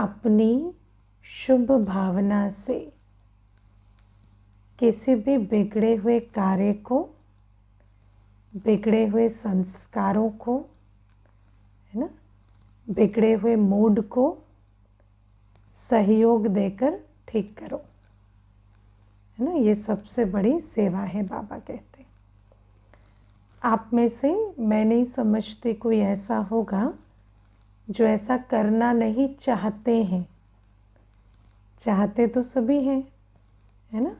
अपनी शुभ भावना से किसी भी बिगड़े हुए कार्य को, बिगड़े हुए संस्कारों को, है ना, बिगड़े हुए मूड को सहयोग देकर ठीक करो, है ना। ये सबसे बड़ी सेवा है, बाबा कहते हैं। आप में से मैं नहीं समझती कोई ऐसा होगा जो ऐसा करना नहीं चाहते हैं। चाहते तो सभी हैं, है ना,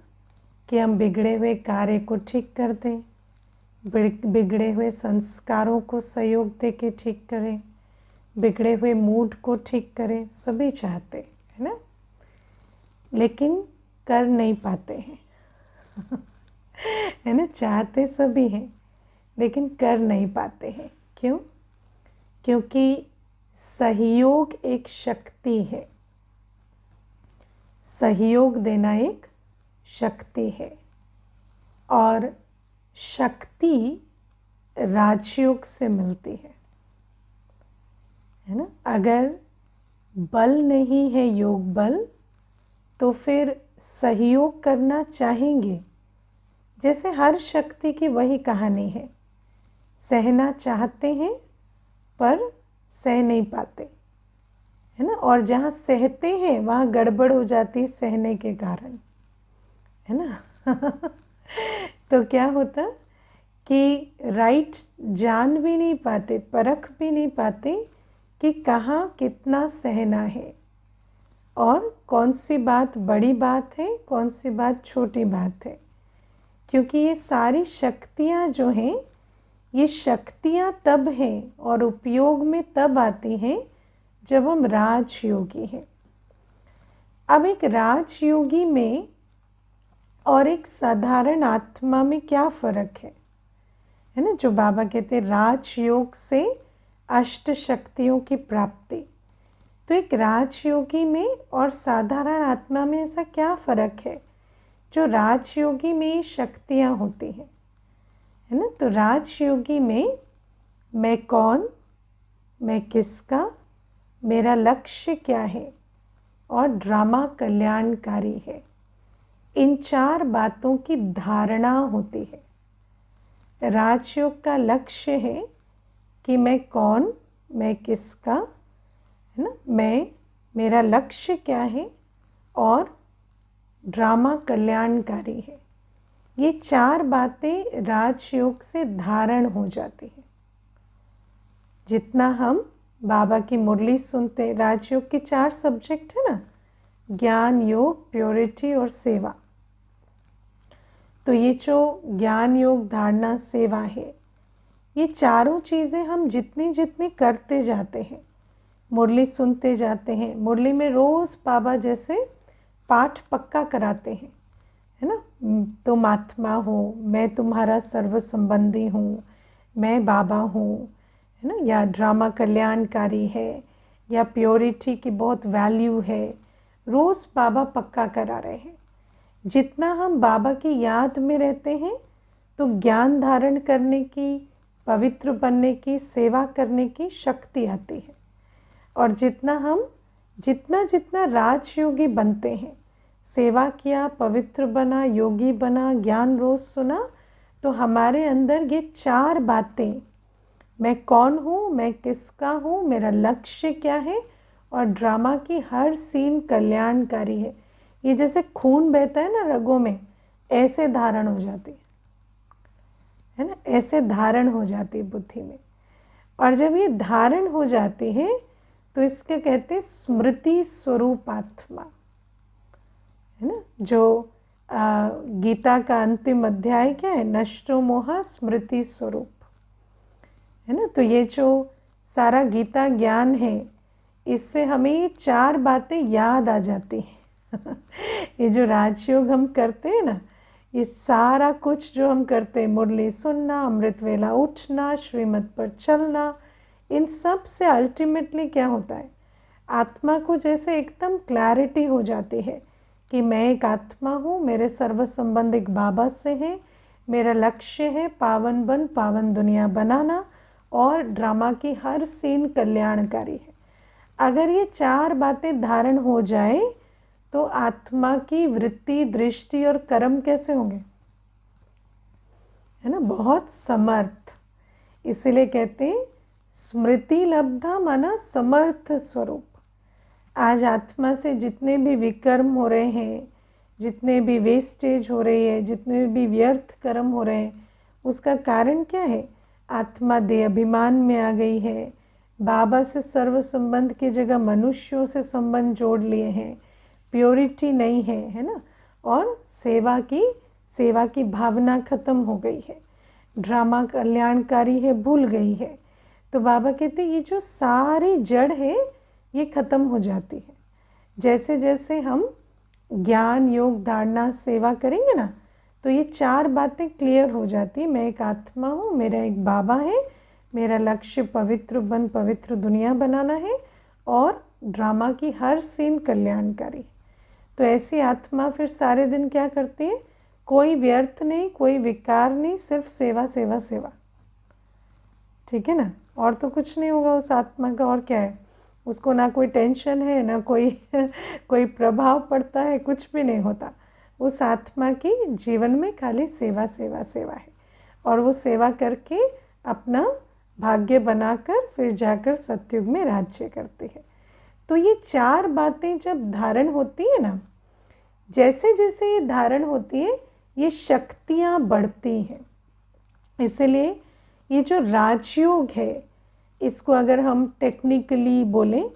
कि हम बिगड़े हुए कार्य को ठीक कर दें, बिगड़े हुए संस्कारों को सहयोग दे के ठीक करें, बिगड़े हुए मूड को ठीक करें, सभी चाहते है ना, लेकिन कर नहीं पाते हैं है ना। चाहते सभी हैं लेकिन कर नहीं पाते हैं। क्यों? क्योंकि सहयोग एक शक्ति है, सहयोग देना एक शक्ति है, और शक्ति राजयोग से मिलती है ना। अगर बल नहीं है योग बल, तो फिर सहयोग करना चाहेंगे, जैसे हर शक्ति की वही कहानी है, सहना चाहते हैं पर सह नहीं पाते, है ना। और जहाँ सहते हैं वहाँ गड़बड़ हो जाती है सहने के कारण, है ना तो क्या होता कि राइट जान भी नहीं पाते, परख भी नहीं पाते कि कहाँ कितना सहना है और कौन सी बात बड़ी बात है, कौन सी बात छोटी बात है। क्योंकि ये सारी शक्तियाँ जो हैं, ये शक्तियाँ तब हैं और उपयोग में तब आती हैं जब हम राजयोगी हैं। अब एक राजयोगी में और एक साधारण आत्मा में क्या फ़र्क है ना। जो बाबा कहते हैं राजयोग से अष्ट शक्तियों की प्राप्ति, तो एक राजयोगी में और साधारण आत्मा में ऐसा क्या फ़र्क है? जो राजयोगी में शक्तियाँ होती हैं, है ना। तो राजयोगी में मैं कौन, मैं किसका, मेरा लक्ष्य क्या है और ड्रामा कल्याणकारी है, इन चार बातों की धारणा होती है। राजयोग का लक्ष्य है कि मैं कौन, मैं किसका, है ना, मेरा लक्ष्य क्या है और ड्रामा कल्याणकारी है। ये चार बातें राजयोग से धारण हो जाती हैं। जितना हम बाबा की मुरली सुनते, राजयोग के 4 सब्जेक्ट है ना, ज्ञान, योग, प्योरिटी और सेवा। तो ये जो ज्ञान, योग, धारणा, सेवा है, ये चारों चीज़ें हम जितनी जितनी करते जाते हैं, मुरली सुनते जाते हैं, मुरली में रोज़ बाबा जैसे पाठ पक्का कराते हैं, है ना। तुम आत्मा हो, मैं तुम्हारा सर्व संबंधी हूँ, मैं बाबा हूँ, है ना, या ड्रामा कल्याणकारी है, या प्योरिटी की बहुत वैल्यू है, रोज़ बाबा पक्का करा रहे हैं। जितना हम बाबा की याद में रहते हैं तो ज्ञान धारण करने की, पवित्र बनने की, सेवा करने की शक्ति आती है। और जितना राजयोगी बनते हैं, सेवा किया, पवित्र बना, योगी बना, ज्ञान रोज़ सुना, तो हमारे अंदर ये चार बातें, मैं कौन हूँ, मैं किसका हूँ, मेरा लक्ष्य क्या है और ड्रामा की हर सीन कल्याणकारी है, ये जैसे खून बहता है ना रगों में, ऐसे धारण हो जाती है ना, ऐसे धारण हो जाती है बुद्धि में। और जब ये धारण हो जाती है तो इसके कहते हैं स्मृति स्वरूप आत्मा, है ना। जो गीता का अंतिम अध्याय क्या है? नष्टो मोहा स्मृति स्वरूप, है ना। तो ये जो सारा गीता ज्ञान है, इससे हमें ये चार बातें याद आ जाती हैं ये जो राजयोग हम करते हैं ना, ये सारा कुछ जो हम करते हैं, मुरली सुनना, अमृत वेला उठना, श्रीमत पर चलना, इन सब से अल्टीमेटली क्या होता है? आत्मा को जैसे एकदम क्लैरिटी हो जाती है कि मैं एक आत्मा हूँ, मेरे सर्व संबंध एक बाबा से हैं, मेरा लक्ष्य है पावन बन पावन दुनिया बनाना और ड्रामा की हर सीन कल्याणकारी है। अगर ये 4 बातें धारण हो जाए तो आत्मा की वृत्ति, दृष्टि और कर्म कैसे होंगे, है ना, बहुत समर्थ। इसीलिए कहते हैं स्मृति लब्धा माना समर्थ स्वरूप। आज आत्मा से जितने भी विकर्म हो रहे हैं, जितने भी वेस्टेज हो रही है, जितने भी व्यर्थ कर्म हो रहे हैं, उसका कारण क्या है? आत्मा देह अभिमान में आ गई है, बाबा से सर्व संबंध की जगह मनुष्यों से संबंध जोड़ लिए हैं, प्योरिटी नहीं है ना, और सेवा की भावना खत्म हो गई है, ड्रामा कल्याणकारी है भूल गई है। तो बाबा कहते ये जो सारी जड़ है ये खत्म हो जाती है। जैसे जैसे हम ज्ञान, योग, धारणा, सेवा करेंगे ना, तो ये 4 बातें क्लियर हो जाती है। मैं एक आत्मा हूँ, मेरा एक बाबा है, मेरा लक्ष्य पवित्र पवित्र दुनिया बनाना है, और ड्रामा की हर सीन कल्याणकारी। तो ऐसी आत्मा फिर सारे दिन क्या करती है? कोई व्यर्थ नहीं, कोई विकार नहीं, सिर्फ सेवा सेवा सेवा। ठीक है ना, और तो कुछ नहीं होगा उस आत्मा का। और क्या है उसको? ना कोई टेंशन है, ना कोई कोई प्रभाव पड़ता है, कुछ भी नहीं होता। उस आत्मा की जीवन में खाली सेवा सेवा सेवा है, और वो सेवा करके अपना भाग्य बनाकर फिर जाकर सतयुग में राज्य करती है। तो ये 4 बातें जब धारण होती है ना, जैसे जैसे ये धारण होती है ये शक्तियाँ बढ़ती हैं। इसलिए ये जो राजयोग है, इसको अगर हम टेक्निकली बोलें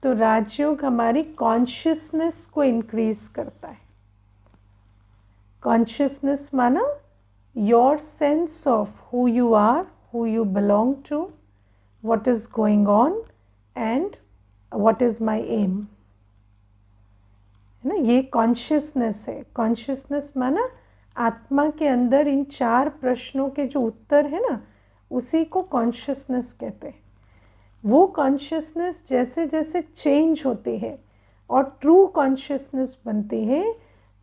तो राजयोग हमारी कॉन्शियसनेस को इंक्रीज करता है। कॉन्शियसनेस माना your sense of who you are, who you belong to, what is going on and what is my aim, है ना, ये कॉन्शियसनेस है। कॉन्शियसनेस माना आत्मा के अंदर इन 4 प्रश्नों के जो उत्तर है ना, उसी को कॉन्शियसनेस कहते हैं। वो कॉन्शियसनेस जैसे जैसे चेंज होती है और ट्रू कॉन्शियसनेस बनती है,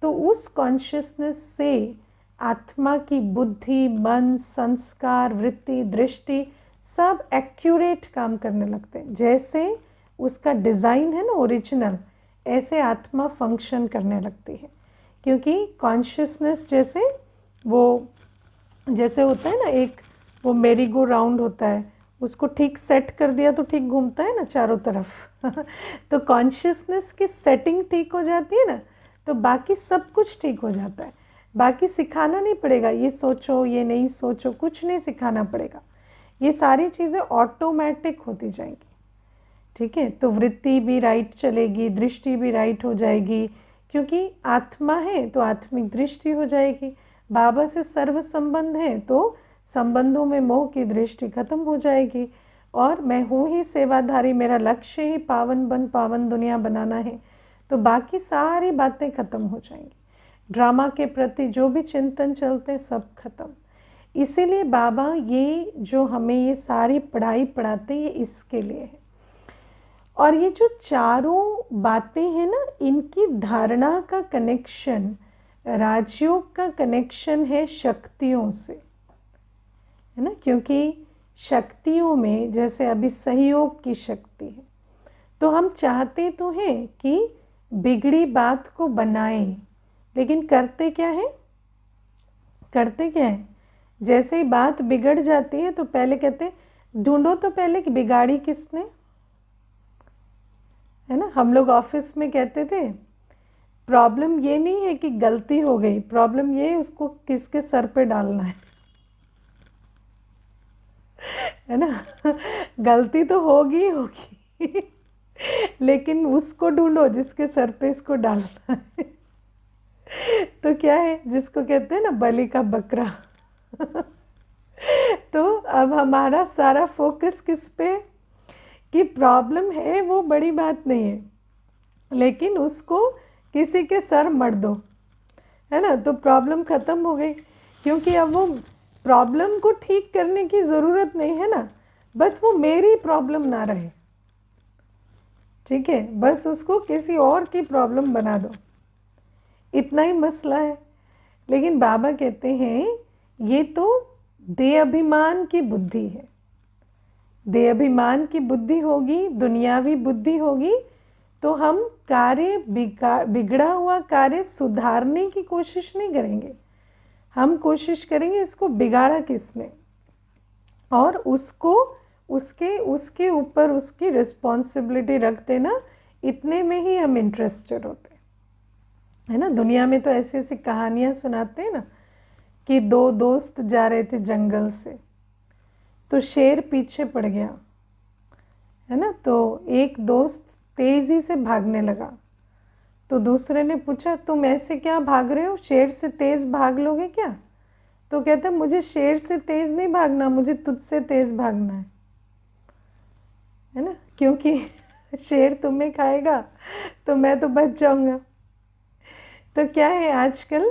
तो उस कॉन्शियसनेस से आत्मा की बुद्धि, मन, संस्कार, वृत्ति, दृष्टि सब एक्यूरेट काम करने लगते हैं। जैसे उसका डिज़ाइन है ना ओरिजिनल, ऐसे आत्मा फंक्शन करने लगती है। क्योंकि कॉन्शियसनेस जैसे जैसे होता है ना, एक वो मेरी गो राउंड होता है, उसको ठीक सेट कर दिया तो ठीक घूमता है ना चारों तरफ तो कॉन्शियसनेस की सेटिंग ठीक हो जाती है ना, तो बाकी सब कुछ ठीक हो जाता है। बाकी सिखाना नहीं पड़ेगा, ये सोचो, ये नहीं सोचो, कुछ नहीं सिखाना पड़ेगा। ये सारी चीज़ें ऑटोमेटिक होती जाएंगी। ठीक है, तो वृत्ति भी राइट चलेगी, दृष्टि भी राइट हो जाएगी, क्योंकि आत्मा है तो आत्मिक दृष्टि हो जाएगी। बाबा से सर्व संबंध है तो संबंधों में मोह की दृष्टि खत्म हो जाएगी, और मैं हूँ ही सेवाधारी, मेरा लक्ष्य ही पावन दुनिया बनाना है, तो बाकी सारी बातें खत्म हो जाएंगी। ड्रामा के प्रति जो भी चिंतन चलते सब खत्म। इसीलिए बाबा ये जो हमें ये सारी पढ़ाई पढ़ाते हैं, ये इसके लिए है। और ये जो चारों बातें हैं ना, इनकी धारणा का कनेक्शन, राजयोग का कनेक्शन है शक्तियों से, है ना। क्योंकि शक्तियों में जैसे अभी सहयोग की शक्ति है, तो हम चाहते तो हैं कि बिगड़ी बात को बनाएं, लेकिन करते क्या है? जैसे ही बात बिगड़ जाती है तो पहले कहते हैं ढूंढो तो पहले कि बिगाड़ी किसने, है ना। हम लोग ऑफिस में कहते थे प्रॉब्लम ये नहीं है कि गलती हो गई, प्रॉब्लम ये है उसको किसके सर पे डालना है ना गलती तो होगी लेकिन उसको ढूंढो जिसके सर पे इसको डालना है तो क्या है, जिसको कहते हैं ना बलि का बकरा तो अब हमारा सारा फोकस किस पे? कि प्रॉब्लम है वो बड़ी बात नहीं है, लेकिन उसको किसी के सर मर दो, है ना, तो प्रॉब्लम ख़त्म हो गई। क्योंकि अब वो प्रॉब्लम को ठीक करने की ज़रूरत नहीं है ना, बस वो मेरी प्रॉब्लम ना रहे। ठीक है, बस उसको किसी और की प्रॉब्लम बना दो, इतना ही मसला है। लेकिन बाबा कहते हैं ये तो देह अभिमान की बुद्धि है, देह अभिमान की बुद्धि होगी, दुनियावी बुद्धि होगी, तो हम कार्य बिगड़ा हुआ कार्य सुधारने की कोशिश नहीं करेंगे। हम कोशिश करेंगे इसको बिगाड़ा किसने, और उसको उसके ऊपर उसकी रिस्पॉन्सिबिलिटी रख देना, इतने में ही हम इंटरेस्टेड होते हैं, है ना। दुनिया में तो ऐसी ऐसी कहानियाँ सुनाते हैं ना कि दो दोस्त जा रहे थे जंगल से, तो शेर पीछे पड़ गया, है ना। तो एक दोस्त तेज़ी से भागने लगा, तो दूसरे ने पूछा तुम ऐसे क्या भाग रहे हो, शेर से तेज़ भाग लोगे क्या? तो कहता मुझे शेर से तेज़ नहीं भागना, मुझे तुझसे तेज़ भागना है ना, क्योंकि शेर तुम्हें खाएगा तो मैं तो बच जाऊंगा। तो क्या है, आजकल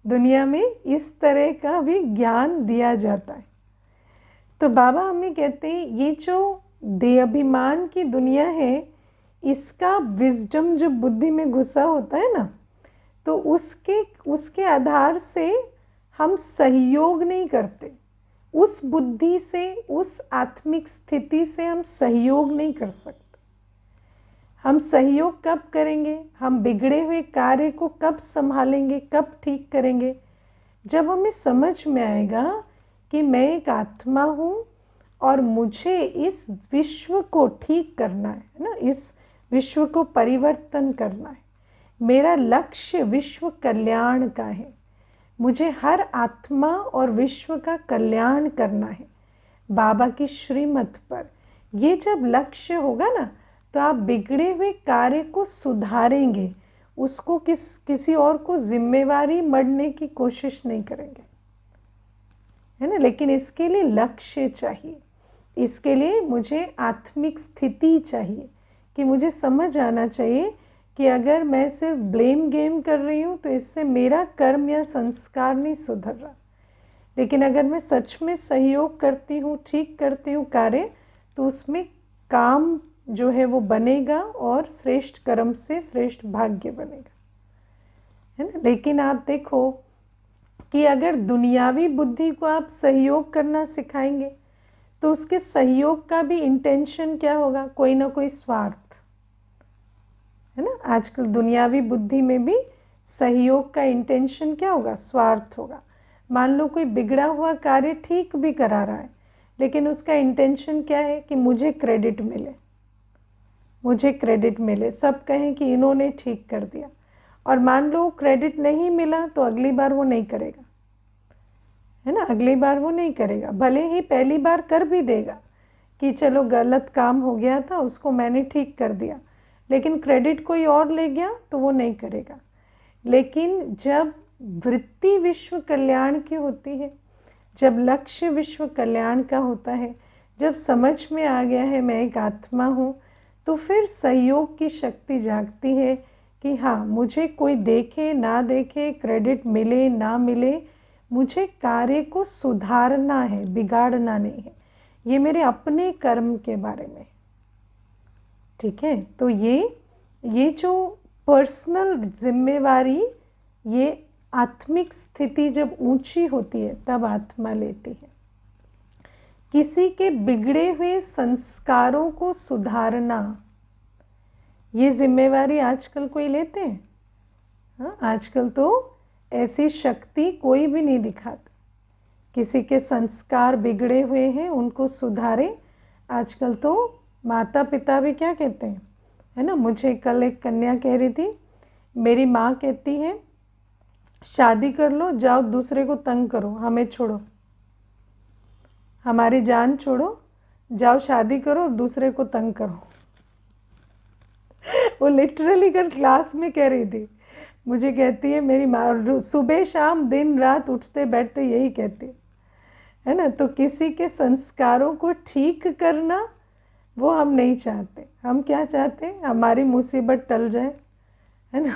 दुनिया में इस तरह का भी ज्ञान दिया जाता है। तो बाबा हमें कहते हैं ये जो देह अभिमान की दुनिया है, इसका विजडम जो बुद्धि में घुसा होता है ना, तो उसके आधार से हम सहयोग नहीं करते, उस बुद्धि से, उस आत्मिक स्थिति से हम सहयोग नहीं कर सकते। हम सहयोग कब करेंगे, हम बिगड़े हुए कार्य को कब संभालेंगे, कब ठीक करेंगे? जब हमें समझ में आएगा कि मैं एक आत्मा हूँ और मुझे इस विश्व को ठीक करना है ना, इस विश्व को परिवर्तन करना है, मेरा लक्ष्य विश्व कल्याण का है, मुझे हर आत्मा और विश्व का कल्याण करना है बाबा की श्रीमत पर। ये जब लक्ष्य होगा ना, तो आप बिगड़े हुए कार्य को सुधारेंगे, उसको किसी और को जिम्मेवारी मढ़ने की कोशिश नहीं करेंगे, है ना। लेकिन इसके लिए लक्ष्य चाहिए, इसके लिए मुझे आत्मिक स्थिति चाहिए कि मुझे समझ आना चाहिए कि अगर मैं सिर्फ ब्लेम गेम कर रही हूँ तो इससे मेरा कर्म या संस्कार नहीं सुधर रहा। लेकिन अगर मैं सच में सहयोग करती हूँ, ठीक करती हूँ कार्य, तो उसमें काम जो है वो बनेगा और श्रेष्ठ कर्म से श्रेष्ठ भाग्य बनेगा, है ना। लेकिन आप देखो कि अगर दुनियावी बुद्धि को आप सहयोग करना सिखाएंगे, तो उसके सहयोग का भी इंटेंशन क्या होगा, कोई ना कोई स्वार्थ, है ना। आजकल दुनियावी बुद्धि में भी सहयोग का इंटेंशन क्या होगा, स्वार्थ होगा। मान लो कोई बिगड़ा हुआ कार्य ठीक भी करा रहा है, लेकिन उसका इंटेंशन क्या है कि मुझे क्रेडिट मिले, मुझे क्रेडिट मिले, सब कहें कि इन्होंने ठीक कर दिया। और मान लो क्रेडिट नहीं मिला तो अगली बार वो नहीं करेगा, है ना। अगली बार वो नहीं करेगा, भले ही पहली बार कर भी देगा कि चलो गलत काम हो गया था, उसको मैंने ठीक कर दिया, लेकिन क्रेडिट कोई और ले गया तो वो नहीं करेगा। लेकिन जब वृत्ति विश्व कल्याण की होती है, जब लक्ष्य विश्व कल्याण का होता है, जब समझ में आ गया है मैं एक आत्मा हूँ, तो फिर सहयोग की शक्ति जागती है कि हाँ, मुझे कोई देखे ना देखे, क्रेडिट मिले ना मिले, मुझे कार्य को सुधारना है, बिगाड़ना नहीं है। ये मेरे अपने कर्म के बारे में, ठीक है। तो ये जो पर्सनल जिम्मेवारी, ये आत्मिक स्थिति जब ऊंची होती है तब आत्मा लेती है। किसी के बिगड़े हुए संस्कारों को सुधारना, ये जिम्मेवारी आजकल कोई लेते हैं? हाँ, आजकल तो ऐसी शक्ति कोई भी नहीं दिखाता। किसी के संस्कार बिगड़े हुए हैं, उनको सुधारे। आजकल तो माता पिता भी क्या कहते हैं, है ना। मुझे कल एक कन्या कह रही थी, मेरी माँ कहती है शादी कर लो, जाओ दूसरे को तंग करो, हमें छोड़ो, हमारी जान छोड़ो, जाओ शादी करो, दूसरे को तंग करो। वो लिटरली कल क्लास में कह रही थी, मुझे कहती है मेरी माँ सुबह शाम दिन रात उठते बैठते यही कहती है ना। तो किसी के संस्कारों को ठीक करना वो हम नहीं चाहते। हम क्या चाहते हैं, हमारी मुसीबत टल जाए, है ना।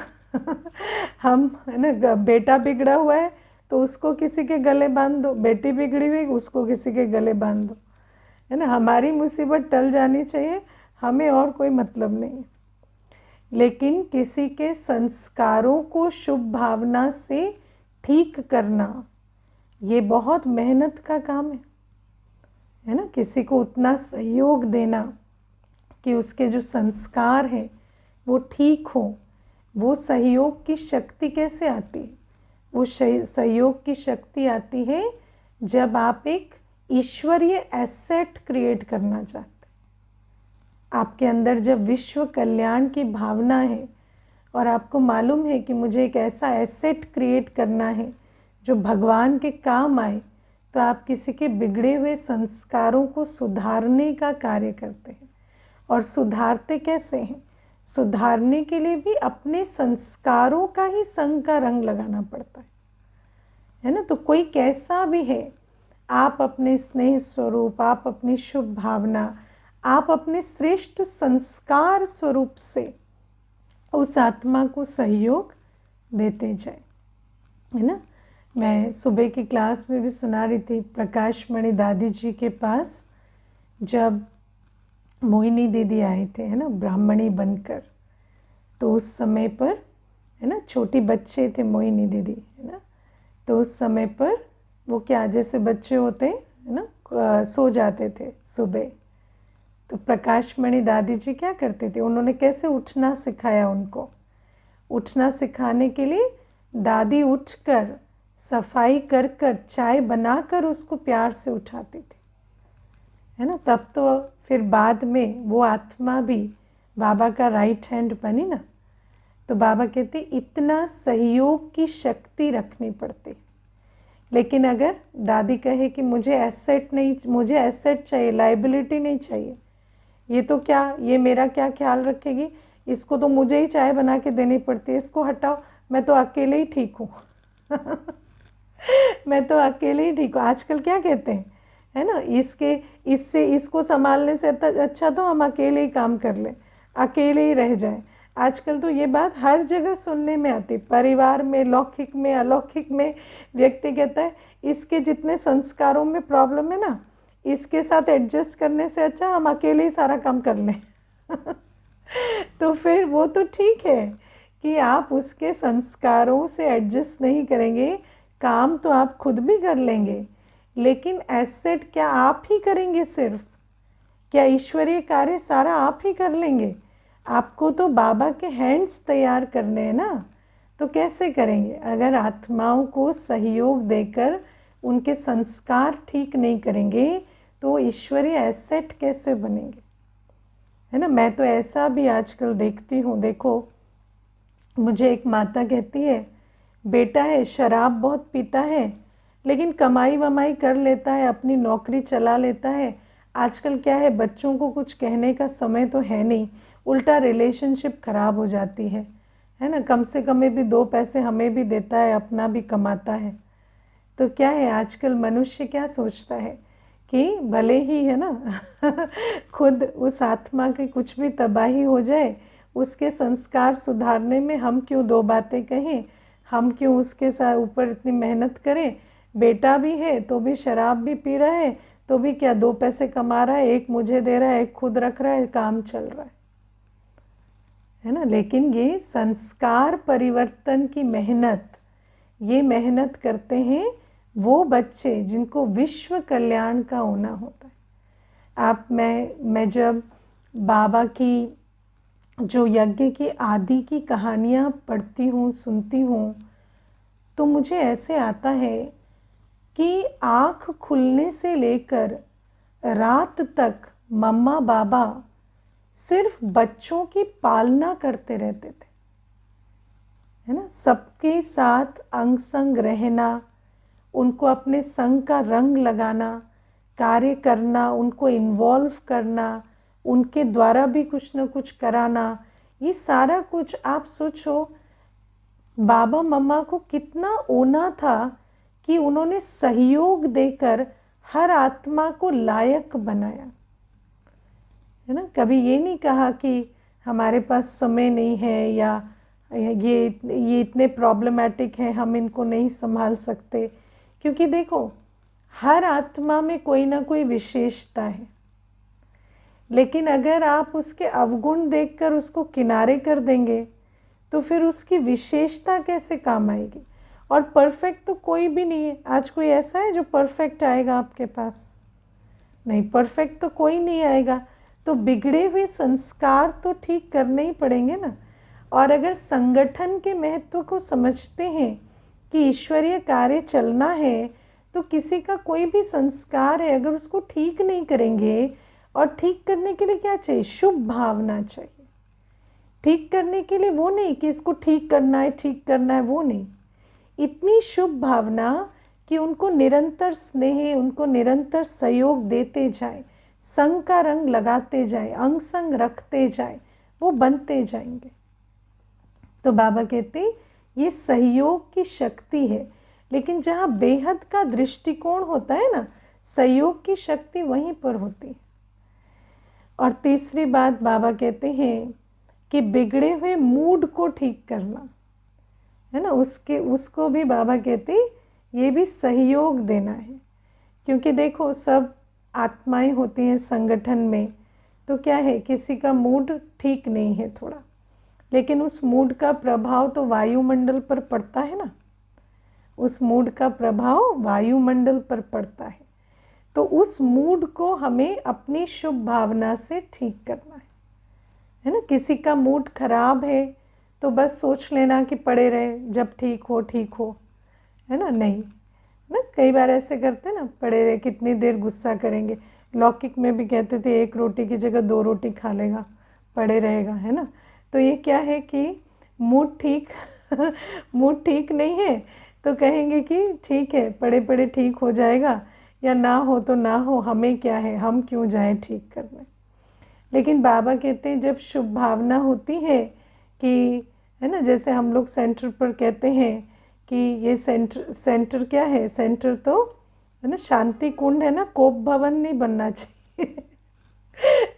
हम, है ना, बेटा बिगड़ा हुआ है तो उसको किसी के गले बांध दो, बेटी बिगड़ी हुई उसको किसी के गले बांध दो, है ना। हमारी मुसीबत टल जानी चाहिए, हमें और कोई मतलब नहीं। लेकिन किसी के संस्कारों को शुभ भावना से ठीक करना, ये बहुत मेहनत का काम है है ना, किसी को उतना सहयोग देना कि उसके जो संस्कार हैं वो ठीक हो। वो सहयोग की शक्ति कैसे आती है? वो सहयोग की शक्ति आती है जब आप एक ईश्वरीय एसेट क्रिएट करना चाहते हैं। आपके अंदर जब विश्व कल्याण की भावना है और आपको मालूम है कि मुझे एक ऐसा एसेट क्रिएट करना है जो भगवान के काम आए, तो आप किसी के बिगड़े हुए संस्कारों को सुधारने का कार्य करते हैं। और सुधारते कैसे हैं? सुधारने के लिए भी अपने संस्कारों का ही संग का रंग लगाना पड़ता है ना। तो कोई कैसा भी है, आप अपने स्नेह स्वरूप, आप अपनी शुभ भावना, आप अपने श्रेष्ठ संस्कार स्वरूप से उस आत्मा को सहयोग देते जाए, है ना। मैं सुबह की क्लास में भी सुना रही थी, प्रकाश मणि दादी जी के पास जब मोहिनी दीदी आए थे, है ना, ब्राह्मणी बनकर, तो उस समय पर, है ना, छोटी बच्चे थे मोहिनी दीदी, है ना, तो उस समय पर वो क्या, जैसे बच्चे होते हैं, है ना, सो जाते थे सुबह। तो प्रकाश मणि दादी जी क्या करते थे, उन्होंने कैसे उठना सिखाया उनको। उठना सिखाने के लिए दादी उठकर सफाई कर कर चाय बनाकर उसको प्यार से उठाती थी, है ना। तब तो फिर बाद में वो आत्मा भी बाबा का राइट हैंड बनी ना। तो बाबा कहते इतना सहयोग की शक्ति रखनी पड़ती। लेकिन अगर दादी कहे कि मुझे एसेट नहीं, मुझे एसेट चाहिए, लाइबिलिटी नहीं चाहिए, ये तो क्या, ये मेरा क्या ख्याल रखेगी, इसको तो मुझे ही चाय बना के देनी पड़ती है, इसको हटाओ, मैं तो अकेले ही ठीक हूँ मैं तो अकेले ही ठीक हूँ। आजकल क्या कहते हैं, है ना, इससे इसको संभालने से अच्छा तो हम अकेले ही काम कर लें, अकेले ही रह जाएं। आजकल तो ये बात हर जगह सुनने में आती, परिवार में, लौकिक में, अलौकिक में। व्यक्ति कहता है इसके जितने संस्कारों में प्रॉब्लम है ना, इसके साथ एडजस्ट करने से अच्छा हम अकेले ही सारा काम कर लें तो फिर वो तो ठीक है कि आप उसके संस्कारों से एडजस्ट नहीं करेंगे, काम तो आप खुद भी कर लेंगे, लेकिन एसेट क्या आप ही करेंगे सिर्फ? क्या ईश्वरीय कार्य सारा आप ही कर लेंगे? आपको तो बाबा के हैंड्स तैयार करने हैं ना। तो कैसे करेंगे अगर आत्माओं को सहयोग देकर उनके संस्कार ठीक नहीं करेंगे? तो ईश्वरीय एसेट कैसे बनेंगे, है ना। मैं तो ऐसा भी आजकल देखती हूँ, देखो, मुझे एक माता कहती है बेटा है, शराब बहुत पीता है, लेकिन कमाई वमाई कर लेता है, अपनी नौकरी चला लेता है। आजकल क्या है, बच्चों को कुछ कहने का समय तो है नहीं, उल्टा रिलेशनशिप खराब हो जाती है ना। कम से कम में भी 2 पैसे हमें भी देता है, अपना भी कमाता है। तो क्या है, आजकल मनुष्य क्या सोचता है कि भले ही, है ना खुद उस आत्मा की कुछ भी तबाही हो जाए, उसके संस्कार सुधारने में हम क्यों 2 बातें कहें, हम क्यों उसके साथ ऊपर इतनी मेहनत करें। बेटा भी है तो भी शराब भी पी रहा है, तो भी क्या 2 पैसे कमा रहा है, एक मुझे दे रहा है, एक खुद रख रहा है, काम चल रहा है ना। लेकिन ये संस्कार परिवर्तन की मेहनत, ये मेहनत करते हैं वो बच्चे जिनको विश्व कल्याण का होना होता है। मैं जब बाबा की जो यज्ञ की आदि की कहानियाँ पढ़ती हूँ, सुनती हूँ, तो मुझे ऐसे आता है कि आँख खुलने से लेकर रात तक मम्मा बाबा सिर्फ बच्चों की पालना करते रहते थे, है ना। सबके साथ अंग संग रहना, उनको अपने संग का रंग लगाना, कार्य करना, उनको इन्वॉल्व करना, उनके द्वारा भी कुछ न कुछ कराना, ये सारा कुछ आप सोचो बाबा मम्मा को कितना ओना था कि उन्होंने सहयोग देकर हर आत्मा को लायक बनाया, है ना। कभी ये नहीं कहा कि हमारे पास समय नहीं है, या ये इतने प्रॉब्लमेटिक हैं, हम इनको नहीं संभाल सकते। क्योंकि देखो, हर आत्मा में कोई ना कोई विशेषता है, लेकिन अगर आप उसके अवगुण देखकर उसको किनारे कर देंगे तो फिर उसकी विशेषता कैसे काम आएगी। और परफेक्ट तो कोई भी नहीं है। आज कोई ऐसा है जो परफेक्ट आएगा आपके पास? नहीं, परफेक्ट तो कोई नहीं आएगा, तो बिगड़े हुए संस्कार तो ठीक करने ही पड़ेंगे ना। और अगर संगठन के महत्व को समझते हैं कि ईश्वरीय कार्य चलना है, तो किसी का कोई भी संस्कार है, अगर उसको ठीक नहीं करेंगे, और ठीक करने के लिए क्या चाहिए? शुभ भावना चाहिए। ठीक करने के लिए वो नहीं कि इसको ठीक करना है, ठीक करना है, वो नहीं, इतनी शुभ भावना कि उनको निरंतर स्नेह, उनको निरंतर सहयोग देते जाए, संग का रंग लगाते जाए, अंग संग रखते जाए, वो बनते जाएंगे। तो बाबा कहते ये सहयोग की शक्ति है। लेकिन जहाँ बेहद का दृष्टिकोण होता है ना, सहयोग की शक्ति वहीं पर होती है। और तीसरी बात बाबा कहते हैं कि बिगड़े हुए मूड को ठीक करना है ना, उसको भी बाबा कहते ये भी सहयोग देना है। क्योंकि देखो, सब आत्माएं होती हैं संगठन में, तो क्या है, किसी का मूड ठीक नहीं है थोड़ा, लेकिन उस मूड का प्रभाव तो वायुमंडल पर पड़ता है ना, उस मूड का प्रभाव वायुमंडल पर पड़ता है। तो उस मूड को हमें अपनी शुभ भावना से ठीक करना है ना। किसी का मूड खराब है तो बस सोच लेना कि पड़े रहे, जब ठीक हो ठीक हो, है ना, नहीं ना। कई बार ऐसे करते ना, पड़े रहे, कितनी देर गुस्सा करेंगे। लौकिक में भी कहते थे 1 रोटी की जगह 2 रोटी खा लेगा, पड़े रहेगा, है ना। तो ये क्या है कि मूड ठीक मूड ठीक नहीं है तो कहेंगे कि ठीक है, पड़े पड़े ठीक हो जाएगा, या ना हो तो ना हो, हमें क्या है, हम क्यों जाएं ठीक करने। लेकिन बाबा कहते हैं जब शुभ भावना होती है कि, है ना, जैसे हम लोग सेंटर पर कहते हैं कि ये सेंटर क्या है, सेंटर तो है ना शांति कुंड है ना, कोप भवन नहीं बनना चाहिए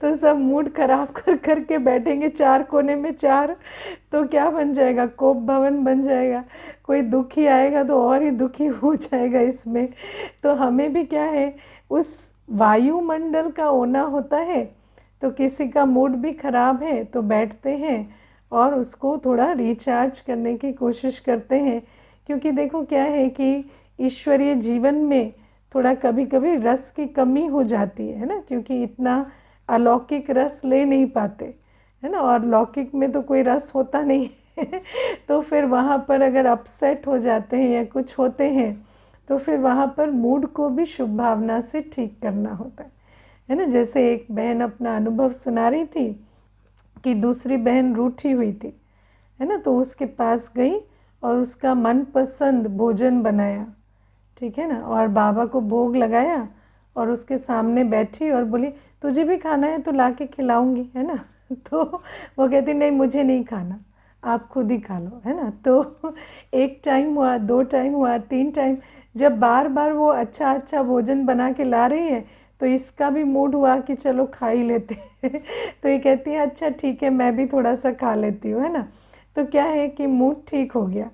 तो सब मूड खराब कर कर के बैठेंगे 4 कोने में 4, तो क्या बन जाएगा, कोप भवन बन जाएगा। कोई दुखी आएगा तो और ही दुखी हो जाएगा इसमें। तो हमें भी क्या है, उस वायुमंडल का होना होता है। तो किसी का मूड भी खराब है तो बैठते हैं और उसको थोड़ा रिचार्ज करने की कोशिश करते हैं। क्योंकि देखो क्या है कि ईश्वरीय जीवन में थोड़ा कभी कभी रस की कमी हो जाती है ना, क्योंकि इतना अलौकिक रस ले नहीं पाते, है ना, और लौकिक में तो कोई रस होता नहीं है तो फिर वहाँ पर अगर अपसेट हो जाते हैं या कुछ होते हैं, तो फिर वहाँ पर मूड को भी शुभ भावना से ठीक करना होता है ना। जैसे एक बहन अपना अनुभव सुना रही थी कि दूसरी बहन रूठी हुई थी, है ना, तो उसके पास गई और उसका मनपसंद भोजन बनाया, ठीक है ना, और बाबा को भोग लगाया और उसके सामने बैठी और बोली तुझे भी खाना है तो ला के खिलाऊंगी, है ना तो वो कहती नहीं मुझे नहीं खाना, आप खुद ही खा लो, है ना। तो 1 टाइम हुआ, 2 टाइम हुआ, 3 टाइम, जब बार बार वो अच्छा अच्छा भोजन बना के ला रही है तो इसका भी मूड हुआ कि चलो खा ही लेते हैं तो ये कहती है अच्छा ठीक है, मैं भी थोड़ा सा खा लेती हूँ, है ना। तो क्या है कि मूड ठीक हो गया।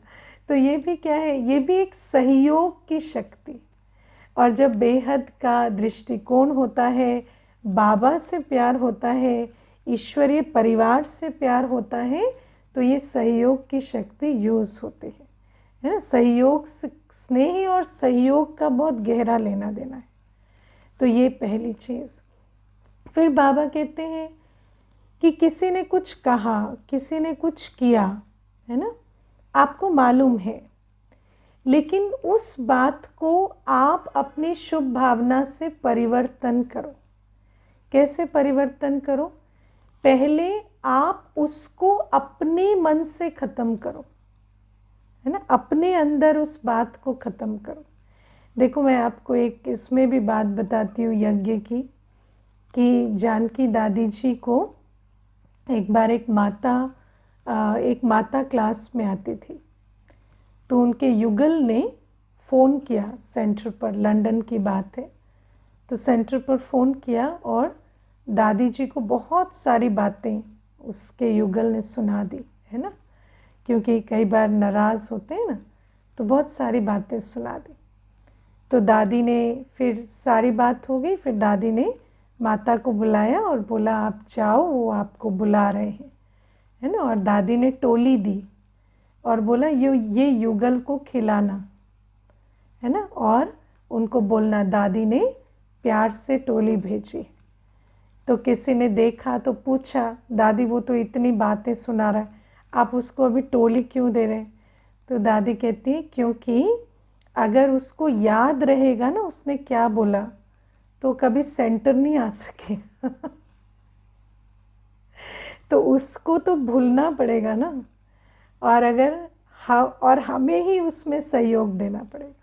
तो ये भी क्या है, ये भी एक सहयोग की शक्ति। और जब बेहद का दृष्टिकोण होता है, बाबा से प्यार होता है, ईश्वरीय परिवार से प्यार होता है, तो ये सहयोग की शक्ति यूज़ होती है ना। सहयोग, स्नेह और सहयोग का बहुत गहरा लेना देना है। तो ये पहली चीज़। फिर बाबा कहते हैं कि किसी ने कुछ कहा, किसी ने कुछ किया, है ना, आपको मालूम है, लेकिन उस बात को आप अपनी शुभ भावना से परिवर्तन करो। कैसे परिवर्तन करो? पहले आप उसको अपने मन से ख़त्म करो, है ना, अपने अंदर उस बात को ख़त्म करो। देखो मैं आपको एक इसमें भी बात बताती हूँ यज्ञ की, कि जानकी दादी जी को एक बार एक माता क्लास में आती थी, तो उनके युगल ने फ़ोन किया सेंटर पर, लंदन की बात है, तो सेंटर पर फ़ोन किया और दादी जी को बहुत सारी बातें उसके युगल ने सुना दी, है ना, क्योंकि कई बार नाराज़ होते हैं ना, तो बहुत सारी बातें सुना दी। तो दादी ने, फिर सारी बात हो गई, फिर दादी ने माता को बुलाया और बोला आप जाओ, वो आपको बुला रहे हैं, है ना। और दादी ने टोली दी और बोला ये युगल को खिलाना, है ना, और उनको बोलना दादी ने प्यार से टोली भेजी। तो किसी ने देखा तो पूछा, दादी वो तो इतनी बातें सुना रहा है, आप उसको अभी टोली क्यों दे रहे हैं? तो दादी कहती है क्योंकि अगर उसको याद रहेगा ना उसने क्या बोला तो कभी सेंटर नहीं आ सकेगा। तो उसको तो भूलना पड़ेगा ना, और और हमें ही उसमें सहयोग देना पड़ेगा,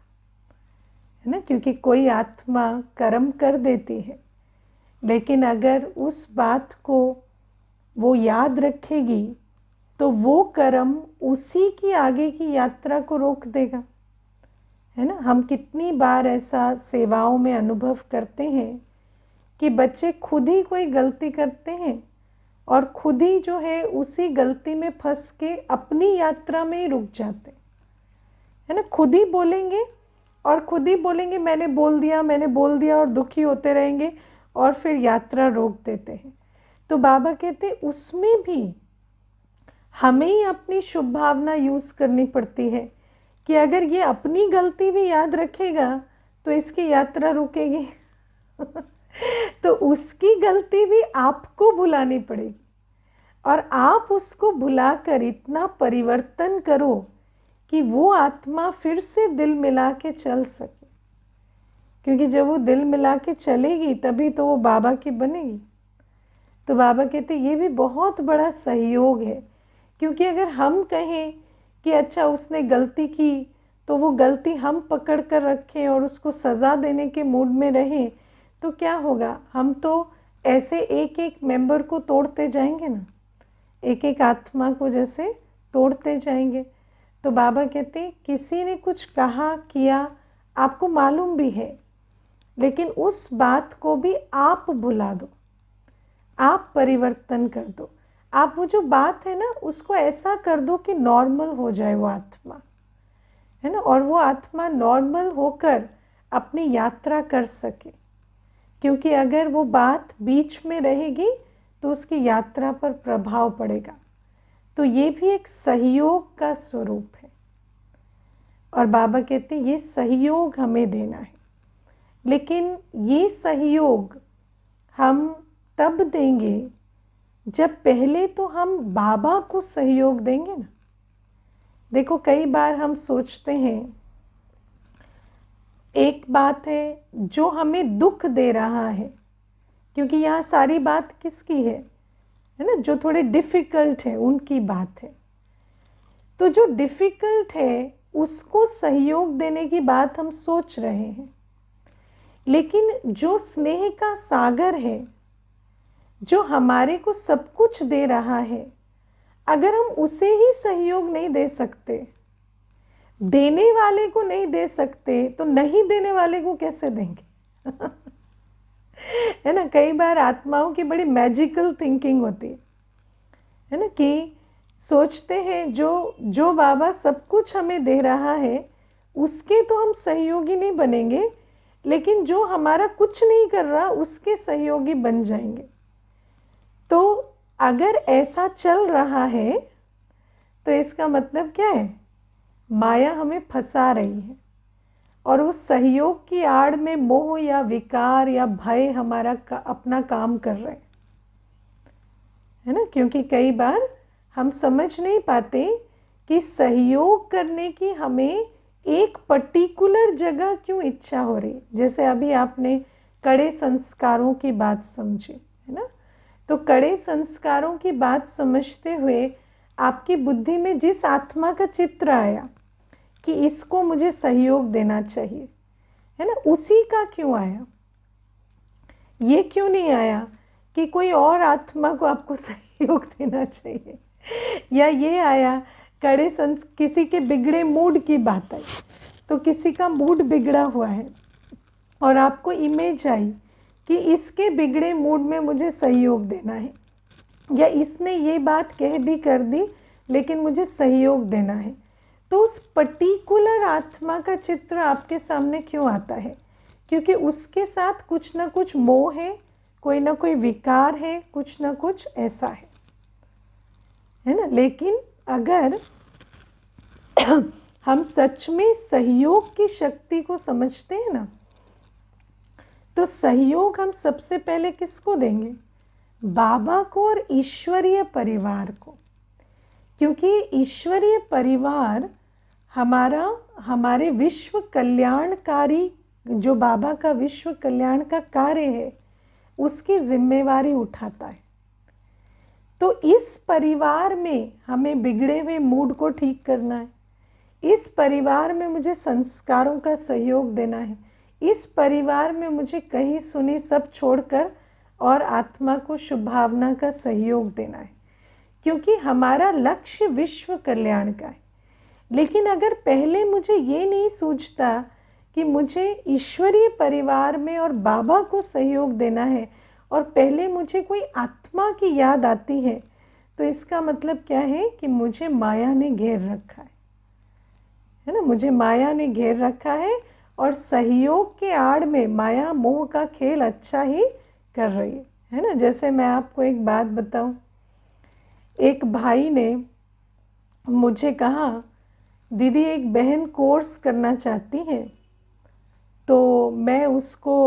है ना, क्योंकि कोई आत्मा कर्म कर देती है, लेकिन अगर उस बात को वो याद रखेगी तो वो कर्म उसी की आगे की यात्रा को रोक देगा, है ना। हम कितनी बार ऐसा सेवाओं में अनुभव करते हैं कि बच्चे खुद ही कोई गलती करते हैं और खुद ही जो है उसी गलती में फंस के अपनी यात्रा में ही रुक जाते, है ना। खुद ही बोलेंगे और खुद ही बोलेंगे मैंने बोल दिया और दुखी होते रहेंगे और फिर यात्रा रोक देते हैं। तो बाबा कहते उसमें भी हमें ही अपनी शुभ भावना यूज़ करनी पड़ती है कि अगर ये अपनी गलती भी याद रखेगा तो इसकी यात्रा रुकेगी। तो उसकी गलती भी आपको भुलानी पड़ेगी और आप उसको भुलाकर इतना परिवर्तन करो कि वो आत्मा फिर से दिल मिला के चल सके, क्योंकि जब वो दिल मिला के चलेगी तभी तो वो बाबा की बनेगी। तो बाबा कहते ये भी बहुत बड़ा सहयोग है, क्योंकि अगर हम कहें कि अच्छा उसने गलती की तो वो गलती हम पकड़ कर रखें और उसको सज़ा देने के मूड में रहें तो क्या होगा, हम तो ऐसे एक एक मेंबर को तोड़ते जाएंगे ना, एक एक आत्मा को जैसे तोड़ते जाएंगे। तो बाबा कहते किसी ने कुछ कहा किया आपको मालूम भी है, लेकिन उस बात को भी आप भुला दो, आप परिवर्तन कर दो, आप वो जो बात है ना उसको ऐसा कर दो कि नॉर्मल हो जाए वो आत्मा, है ना, और वो आत्मा नॉर्मल होकर अपनी यात्रा कर सके, क्योंकि अगर वो बात बीच में रहेगी तो उसकी यात्रा पर प्रभाव पड़ेगा। तो ये भी एक सहयोग का स्वरूप है और बाबा कहते हैं ये सहयोग हमें देना है, लेकिन ये सहयोग हम तब देंगे जब पहले तो हम बाबा को सहयोग देंगे ना। देखो कई बार हम सोचते हैं, एक बात है जो हमें दुख दे रहा है, क्योंकि यहाँ सारी बात किसकी है ना, जो थोड़े डिफ़िकल्ट है उनकी बात है। तो जो डिफ़िकल्ट है उसको सहयोग देने की बात हम सोच रहे हैं, लेकिन जो स्नेह का सागर है, जो हमारे को सब कुछ दे रहा है, अगर हम उसे ही सहयोग नहीं दे सकते, देने वाले को नहीं दे सकते, तो नहीं देने वाले को कैसे देंगे? है ना, कई बार आत्माओं की बड़ी मैजिकल थिंकिंग होती है ना, कि सोचते हैं जो बाबा सब कुछ हमें दे रहा है उसके तो हम सहयोगी नहीं बनेंगे, लेकिन जो हमारा कुछ नहीं कर रहा उसके सहयोगी बन जाएंगे। तो अगर ऐसा चल रहा है तो इसका मतलब क्या है, माया हमें फंसा रही है और उस सहयोग की आड़ में मोह या विकार या भय हमारा अपना काम कर रहे हैं, है ना। क्योंकि कई बार हम समझ नहीं पाते कि सहयोग करने की हमें एक पर्टिकुलर जगह क्यों इच्छा हो रही। जैसे अभी आपने कड़े संस्कारों की बात समझी, है ना, तो कड़े संस्कारों की बात समझते हुए आपकी बुद्धि में जिस आत्मा का चित्र आया कि इसको मुझे सहयोग देना चाहिए, है ना, उसी का क्यों आया? ये क्यों नहीं आया कि कोई और आत्मा को आपको सहयोग देना चाहिए, या ये आया किसी के बिगड़े मूड की बात आई, तो किसी का मूड बिगड़ा हुआ है और आपको इमेज आई कि इसके बिगड़े मूड में मुझे सहयोग देना है, या इसने ये बात कह दी कर दी लेकिन मुझे सहयोग देना है, तो उस पर्टिकुलर आत्मा का चित्र आपके सामने क्यों आता है? क्योंकि उसके साथ कुछ ना कुछ मोह है, कोई ना कोई विकार है, कुछ ना कुछ ऐसा है ना। लेकिन अगर हम सच में सहयोग की शक्ति को समझते हैं ना, तो सहयोग हम सबसे पहले किसको देंगे? बाबा को और ईश्वरीय परिवार को, क्योंकि ईश्वरीय परिवार हमारे विश्व कल्याणकारी, जो बाबा का विश्व कल्याण का कार्य है उसकी जिम्मेवारी उठाता है। तो इस परिवार में हमें बिगड़े हुए मूड को ठीक करना है, इस परिवार में मुझे संस्कारों का सहयोग देना है, इस परिवार में मुझे कही सुनी सब छोड़कर और आत्मा को शुभ भावना का सहयोग देना है, क्योंकि हमारा लक्ष्य विश्व कल्याण का है। लेकिन अगर पहले मुझे ये नहीं सूझता कि मुझे ईश्वरीय परिवार में और बाबा को सहयोग देना है और पहले मुझे कोई आत्मा की याद आती है, तो इसका मतलब क्या है कि मुझे माया ने घेर रखा है ना, मुझे माया ने घेर रखा है और सहयोग के आड़ में माया मोह का खेल अच्छा ही कर रही है ना। जैसे मैं आपको एक बात बताऊं, एक भाई ने मुझे कहा, दीदी एक बहन कोर्स करना चाहती है, तो मैं उसको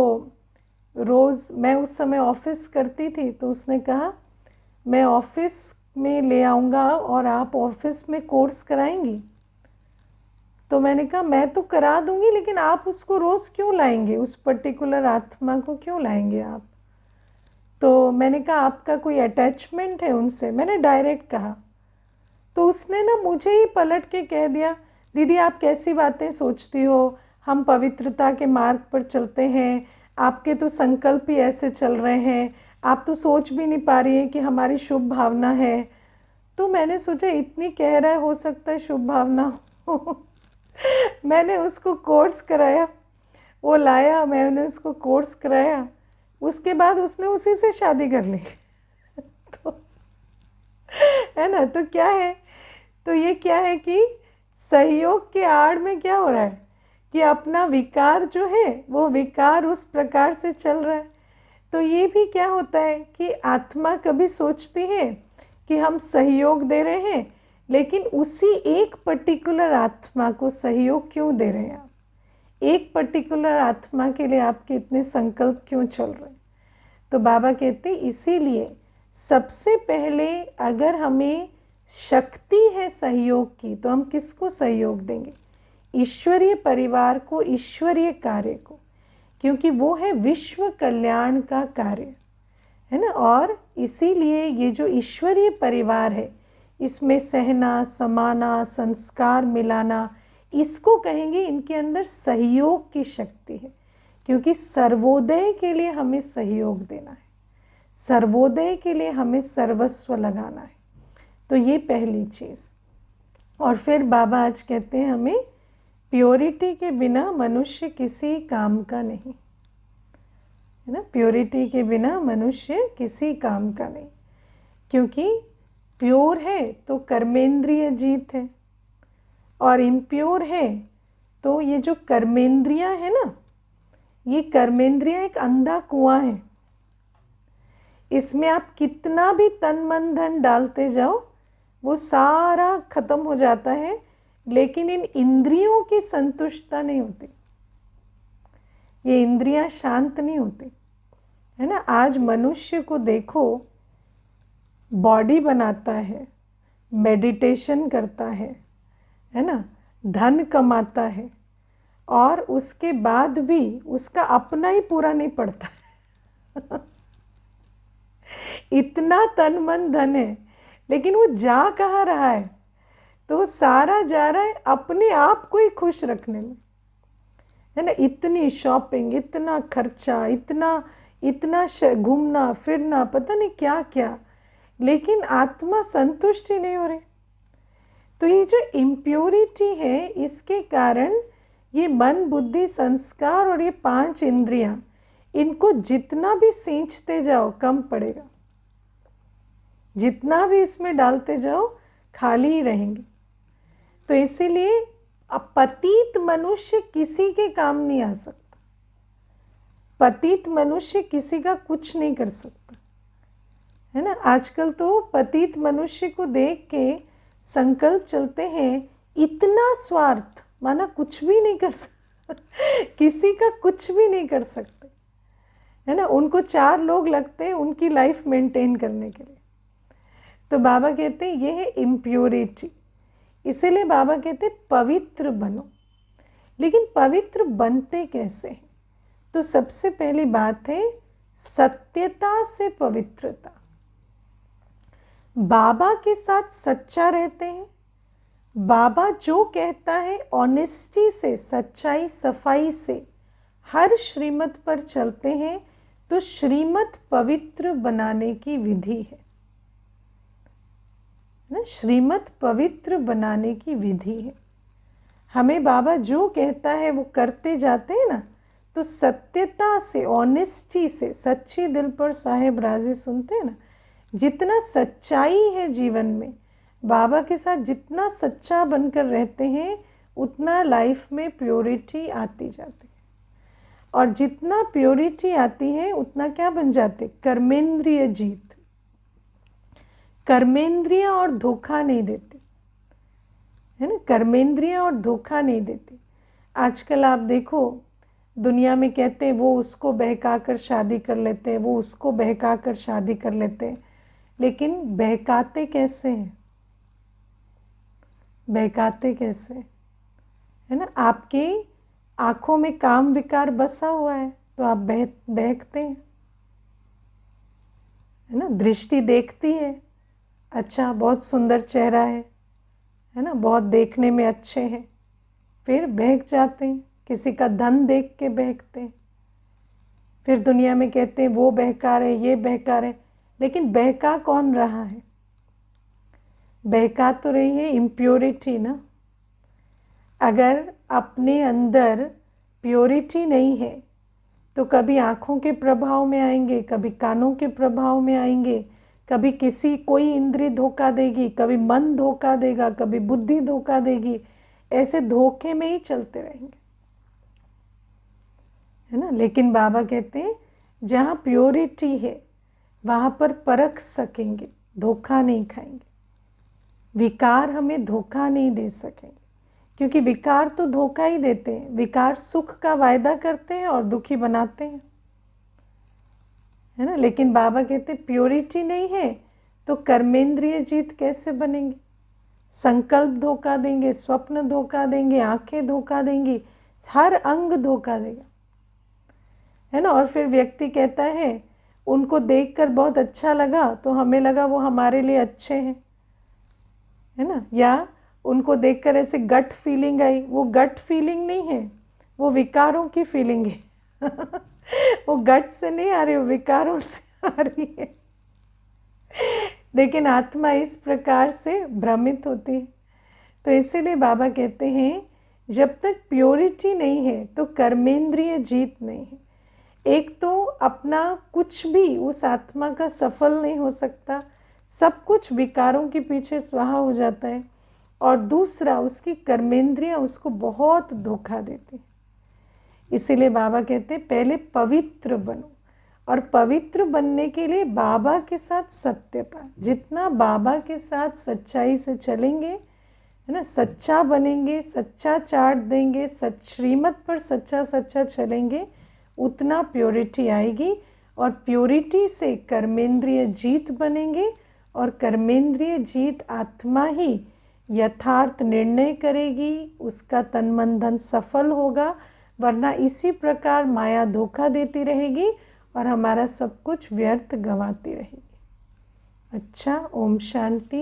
रोज़, मैं उस समय ऑफिस करती थी, तो उसने कहा मैं ऑफिस में ले आऊँगा और आप ऑफिस में कोर्स कराएंगी। तो मैंने कहा मैं तो करा दूंगी, लेकिन आप उसको रोज़ क्यों लाएंगे, उस पर्टिकुलर आत्मा को क्यों लाएंगे आप? तो मैंने कहा आपका कोई अटैचमेंट है उनसे, मैंने डायरेक्ट कहा। तो उसने ना मुझे ही पलट के कह दिया, दीदी आप कैसी बातें सोचती हो, हम पवित्रता के मार्ग पर चलते हैं, आपके तो संकल्प ही ऐसे चल रहे हैं, आप तो सोच भी नहीं पा रही हैं कि हमारी शुभ भावना है। तो मैंने सोचा इतनी कह रहा है, हो सकता है शुभ भावना हो। मैंने उसको कोर्स कराया, वो लाया, मैंने उसको कोर्स कराया, उसके बाद उसने उसी से शादी कर ली। तो है ना, तो क्या है, तो ये क्या है कि सहयोग के आड़ में क्या हो रहा है कि अपना विकार जो है वो विकार उस प्रकार से चल रहा है। तो ये भी क्या होता है कि आत्मा कभी सोचती है कि हम सहयोग दे रहे हैं, लेकिन उसी एक पर्टिकुलर आत्मा को सहयोग क्यों दे रहे हैं आप, एक पर्टिकुलर आत्मा के लिए आपके इतने संकल्प क्यों चल रहे हैं? तो बाबा कहते इसीलिए सबसे पहले अगर हमें शक्ति है सहयोग की, तो हम किसको सहयोग देंगे? ईश्वरीय परिवार को, ईश्वरीय कार्य को, क्योंकि वो है विश्व कल्याण का कार्य, है ना। और इसीलिए ये जो ईश्वरीय परिवार है, इसमें सहना, समाना, संस्कार मिलाना, इसको कहेंगे इनके अंदर सहयोग की शक्ति है, क्योंकि सर्वोदय के लिए हमें सहयोग देना है, सर्वोदय के लिए हमें सर्वस्व लगाना है। तो ये पहली चीज़। और फिर बाबा आज कहते हैं हमें प्योरिटी के बिना मनुष्य किसी काम का नहीं, है ना, प्योरिटी के बिना मनुष्य किसी काम का नहीं, क्योंकि प्योर है तो कर्मेंद्रिय जीत है, और इम्प्योर है तो ये जो कर्मेंद्रियां है ना, ये कर्मेंद्रियां एक अंधा कुआं है, इसमें आप कितना भी तन मन धन डालते जाओ वो सारा खत्म हो जाता है, लेकिन इन इंद्रियों की संतुष्टता नहीं होती, ये इंद्रियां शांत नहीं होती, है ना। आज मनुष्य को देखो, बॉडी बनाता है, मेडिटेशन करता है ना, धन कमाता है, और उसके बाद भी उसका अपना ही पूरा नहीं पड़ता। इतना तन मन धन है, लेकिन वो जा कहाँ रहा है? तो सारा जा रहा है अपने आप को ही खुश रखने में, है ना। इतनी शॉपिंग, इतना खर्चा, इतना घूमना फिरना, पता नहीं क्या क्या, लेकिन आत्मा संतुष्ट ही नहीं हो रही। तो ये जो इम्प्योरिटी है, इसके कारण ये मन, बुद्धि, संस्कार और ये 5 इंद्रियां, इनको जितना भी सींचते जाओ कम पड़ेगा, जितना भी इसमें डालते जाओ खाली ही रहेंगे। तो इसीलिए पतित मनुष्य किसी के काम नहीं आ सकता, पतित मनुष्य किसी का कुछ नहीं कर सकता, है ना। आजकल तो पतित मनुष्य को देख के संकल्प चलते हैं, इतना स्वार्थ, माना कुछ भी नहीं कर सकता, किसी का कुछ भी नहीं कर सकते, है ना, उनको 4 लोग लगते हैं उनकी लाइफ मेंटेन करने के लिए। तो बाबा कहते हैं ये है इम्प्योरिटी। इसीलिए बाबा कहते हैं पवित्र बनो। लेकिन पवित्र बनते कैसे हैं? तो सबसे पहली बात है सत्यता से पवित्रता। बाबा के साथ सच्चा रहते हैं। बाबा जो कहता है ऑनेस्टी से, सच्चाई सफाई से हर श्रीमत पर चलते हैं, तो श्रीमत पवित्र बनाने की विधि है ना। श्रीमत पवित्र बनाने की विधि है। हमें बाबा जो कहता है वो करते जाते हैं ना, तो सत्यता से, ऑनेस्टी से, सच्ची दिल पर साहेब राजी सुनते हैं ना, जितना सच्चाई है जीवन में, बाबा के साथ जितना सच्चा बनकर रहते हैं, उतना लाइफ में प्योरिटी आती जाती है। और जितना प्योरिटी आती है उतना क्या बन जाते? कर्मेंद्रिय जीत। कर्मेंद्रिय और धोखा नहीं देती, है ना। कर्मेंद्रिय और धोखा नहीं देती। आजकल आप देखो दुनिया में कहते हैं वो उसको बहका कर शादी कर लेते हैं, वो उसको बहका कर शादी कर लेते हैं, लेकिन बहकाते कैसे हैं? बहकाते कैसे, है ना। आपकी आंखों में काम विकार बसा हुआ है तो आप बहकते हैं, है ना। दृष्टि देखती है, अच्छा बहुत सुंदर चेहरा है ना, बहुत देखने में अच्छे हैं, फिर बहक जाते हैं। किसी का धन देख के बहकते हैं। फिर दुनिया में कहते हैं वो बहका रहे, ये बहका रहे, लेकिन बहका कौन रहा है? बहका तो रही है इम्प्योरिटी ना। अगर अपने अंदर प्योरिटी नहीं है तो कभी आँखों के प्रभाव में आएंगे, कभी कानों के प्रभाव में आएंगे, कभी कोई इंद्रिय धोखा देगी, कभी मन धोखा देगा, कभी बुद्धि धोखा देगी। ऐसे धोखे में ही चलते रहेंगे, है ना। लेकिन बाबा कहते हैं जहाँ प्योरिटी है वहाँ पर परख सकेंगे, धोखा नहीं खाएंगे। विकार हमें धोखा नहीं दे सकेंगे, क्योंकि विकार तो धोखा ही देते हैं। विकार सुख का वायदा करते हैं और दुखी बनाते हैं, है ना। लेकिन बाबा कहते प्योरिटी नहीं है तो कर्मेंद्रिय जीत कैसे बनेंगे? संकल्प धोखा देंगे, स्वप्न धोखा देंगे, आंखें धोखा देंगी, हर अंग धोखा देगा, है ना। और फिर व्यक्ति कहता है उनको देखकर बहुत अच्छा लगा तो हमें लगा वो हमारे लिए अच्छे हैं, है ना। या उनको देखकर ऐसे गट फीलिंग आई, वो गट फीलिंग नहीं है, वो विकारों की फीलिंग है। वो गट से नहीं आ रही, वो विकारों से आ रही है। लेकिन आत्मा इस प्रकार से भ्रमित होती है। तो इसीलिए बाबा कहते हैं जब तक प्योरिटी नहीं है तो कर्मेंद्रिय जीत नहीं है। एक तो अपना कुछ भी उस आत्मा का सफल नहीं हो सकता, सब कुछ विकारों के पीछे स्वाहा हो जाता है। और दूसरा उसकी कर्मेंद्रियाँ उसको बहुत धोखा देती हैं। इसीलिए बाबा कहते हैं पहले पवित्र बनो। और पवित्र बनने के लिए बाबा के साथ सत्यता, जितना बाबा के साथ सच्चाई से चलेंगे, है ना, सच्चा बनेंगे, सच्चा चार्ट देंगे, श्रीमत पर सच्चा सच्चा चलेंगे, उतना प्योरिटी आएगी। और प्योरिटी से कर्मेंद्रिय जीत बनेंगे। और कर्मेंद्रिय जीत आत्मा ही यथार्थ निर्णय करेगी, उसका तन मन धन सफल होगा। वरना इसी प्रकार माया धोखा देती रहेगी और हमारा सब कुछ व्यर्थ गंवाती रहेगी। अच्छा, ओम शांति।